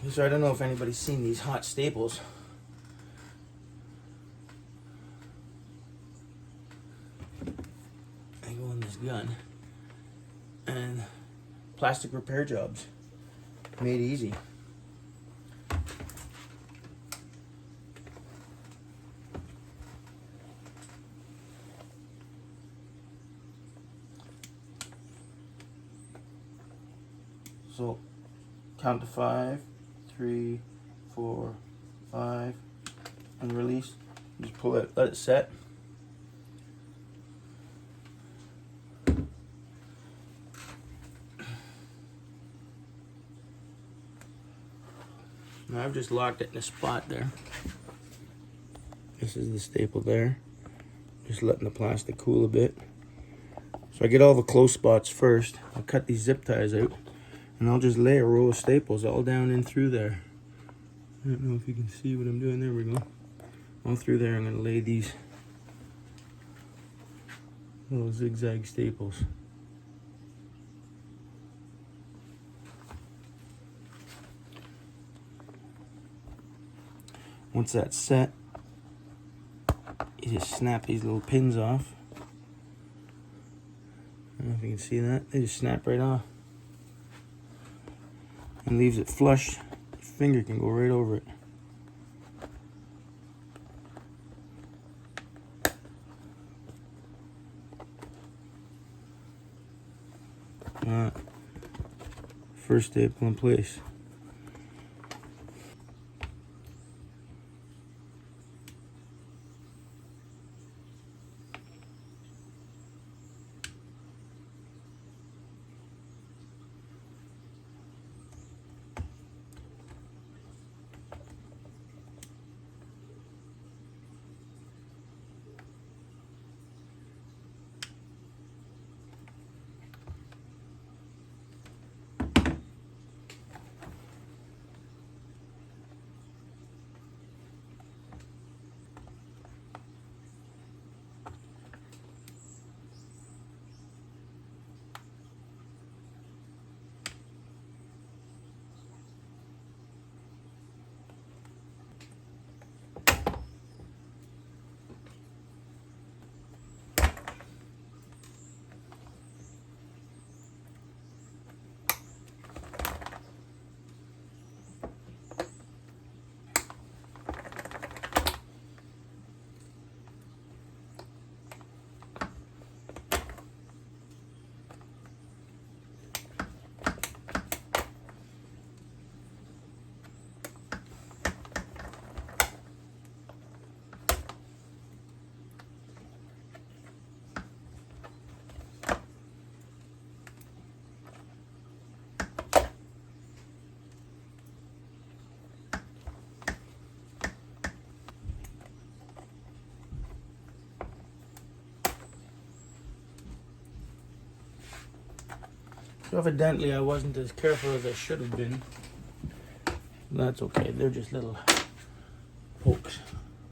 So I don't know if anybody's seen these hot staples. They go in this gun. And plastic repair jobs. Made easy. So count to 5, 3, 4, 5, and release. Just pull it, let it set. Now I've just locked it in a spot there. This is the staple there. Just letting the plastic cool a bit. So I get all the close spots first. I'll cut these zip ties out. And I'll just lay a row of staples all down in through there. I don't know if you can see what I'm doing. There we go. All through there I'm going to lay these little zigzag staples. Once that's set, you just snap these little pins off. I don't know if you can see that. They just snap right off. And leaves it flush. Your finger can go right over it. First staple in place. So evidently I wasn't as careful as I should have been. That's okay, they're just little pokes.